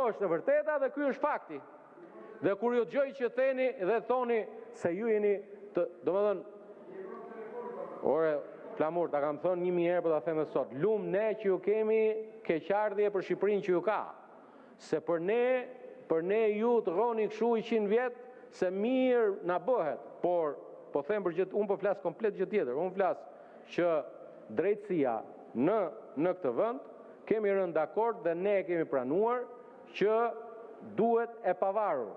është e vërteta dhe ky është fakti. Dhe kur ju dëgjoj që theni dhe thoni se ju jeni domethënë Flamur, ta kam thënë 1000 herë, po ta them edhe sot. Lum ne që ju kemi keqardhje për Shqipërinë që ju ka. Se për ne ju të rroni kështu 100 vjet, se mirë na bëhet, por po them për gjë, unë po flas komplet gjë tjetër. Unë flas që drejtësia në këtë vend kemi rënë dakord dhe ne kemi pranuar që duhet e pavarur.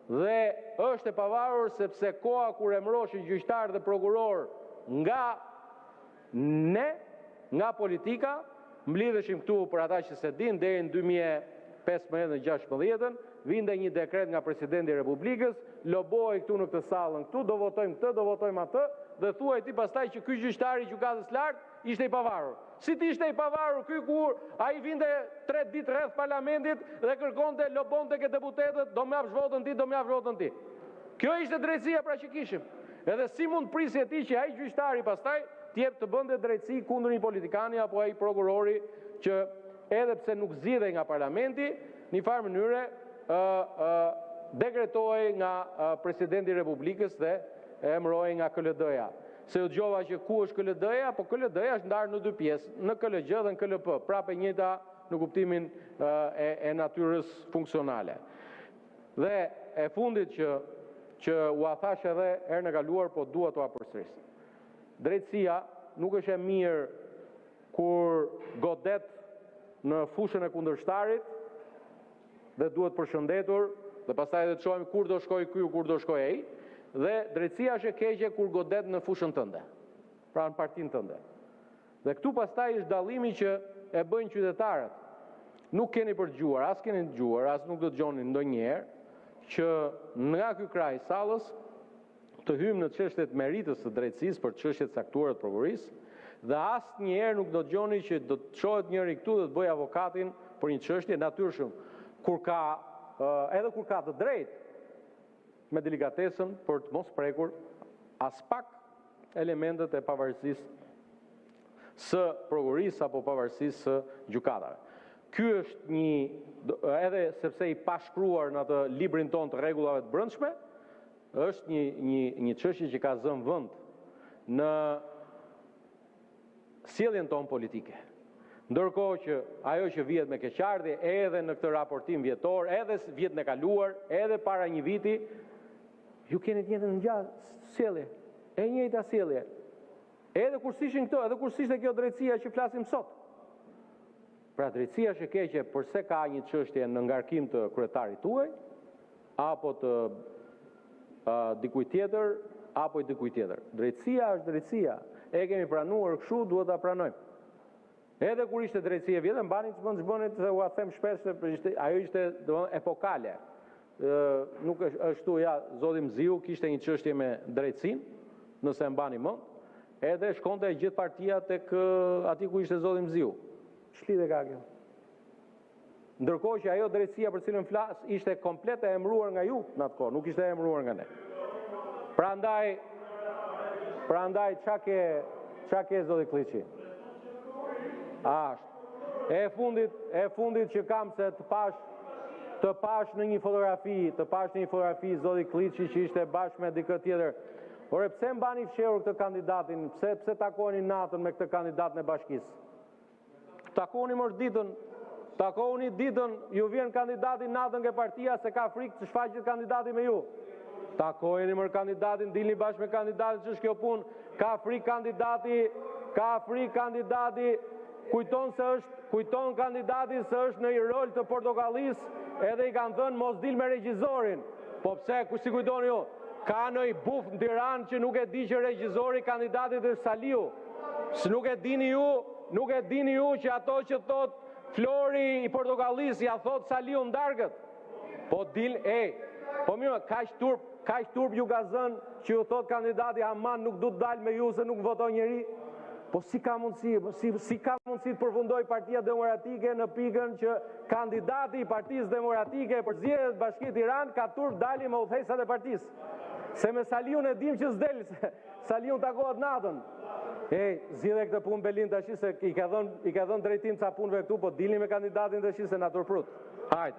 Dhe është e pavarur sepse koha kur emëroshin gjyqtar dhe prokuror nga politika, mblidheshim këtu për ata që se din, deri në 2015-16 vinte një dekret nga presidenti i Republikës, loboi këtu në këtë sallën këtu, do votojmë këtë, do votojmë atë, dhe thuaj ti pastaj që ky gjyqtar i gjykatës lart ishte i pavarur. Si ti ishte i pavarur ky kur ai vinte 3 ditë rreth parlamentit dhe kërkonte, lobonte ke deputetët, do më japsh votën ti, do më japsh votën ti. Kjo ishte drejtësia pra që kishim. Edhe si mund prisje ti që ai gjyqtari pastaj të bënde drejtësi kundër një politikani apo ai prokurori që edhe pse nuk zgjidhej nga parlamenti, në një farë mënyre dekretohej nga presidenti i Republikës dhe emërohej nga KLD-ja. Se u dëgjova që ku është KLD-ja, po KLD-ja është ndarë në 2 pjesë, në KLG dhe në KLP, prapë e njëjta në kuptimin e natyrës funksionale. Dhe e fundit që u thash edhe herën e kaluar, po dua t'u përsëris. Drejtësia nuk është e mirë kur godet në fushën e kundërshtarit dhe duhet përshëndetur dhe pastaj edhe të shohim kur do shkoj ky, kur do shkoj ai, dhe drejtësia është e keqe kur godet në fushën tënde, pra në partinë tënde. Dhe këtu pastaj është dallimi që e bëjnë qytetarët. Nuk keni për dëgjuar, as keni dëgjuar, as nuk do dëgjoni ndonjëherë që nga ky kraj sallës të hymë në çështjet meritës së drejtësisë për çështjet caktuara të prokurisë, dhe asnjëherë nuk do dëgjoni që do të çohet njëri këtu dhe të bëjë avokatin për një çështje natyrshëm, edhe kur ka të drejtë, me delikatesën për të mos prekur as pak elementet e pavarësisë së prokurisë apo pavarësisë së gjykatave. Ky është edhe sepse i pashkruar në atë librin ton të rregullave të brendshme, është një çështje që ka zënë vend në sjelljen tonë politike. Ndërkohë që ajo që vihet me keqardhje edhe në këtë raportim vjetor, edhe vjetën e kaluar, edhe para një viti, ju keni të njëjtën sjellje, e njëjta sjellje. Edhe kur ishin këto, edhe kur ishte kjo drejtësia që flasim sot. Pra drejtësia është e keqe përse ka një çështje në ngarkim të kryetarit tuaj, apo të dikujt tjetër, apo i dikujt tjetër. Drejtësia është drejtësia. E kemi pranuar kështu, duhet ta pranojmë. Edhe kur ishte drejtësia vjetër, mbani ç'bënit se u them shpesh se ajo ishte epokale. Nuk është ashtu, ja, zoti Mziu kishte një çështje me drejtësinë, nëse mbani mend, edhe shkonte gjithë partia tek aty ku ishte zoti Mziu. Ç'lidhje ka kjo? Ndërkohë që ajo drejtësia për cilën flas ishte komplet e emëruar nga ju në atë kohë, nuk ishte e emëruar nga ne. Prandaj çka ke zoti Kliçi? E fundit që kam se të pash në një fotografi zoti Kliçi që ishte bashkë me dikë tjetër. Ore, pse mbani fshehur këtë kandidatin? Pse takoni natën me këtë kandidatën e bashkisë? Takoni ditën, ju vjen kandidati natën ke partia se ka frikë të shfaqet kandidati me ju. Takojeni mër kandidatin, dilni bashkë me kandidatin që është kjo punë. Ka frikë kandidati, kujton kandidati se është në një rol të portokallisë edhe i kanë thënë mos dil me regjizorin. Po pse, si kujtoni ju? Ka në i buf në Tiranë që nuk e di që regjizori kandidatit është Saliu. Së nuk e dini ju që ato që thot Flori i Portokallis ja thot Saliu në dargët. Po mirë, kaq turp ju ka zënë që ju thot kandidati Haman nuk du të dalë me ju se nuk voton njeri. Po si ka mundësi të përfundoj Partia Demokratike në pikën që kandidati i Partisë Demokratike për zgjedhjet Bashkia Tiranë ka turp dali me udhëheqësat e partisë. Se me Saliun e dim që s'del, Saliun takohet natën. Zgjidhe këtë punë Belin tash se i ka dhënë drejtim ca punëve këtu, po dilni me kandidatin tash se na turprut. Hajde.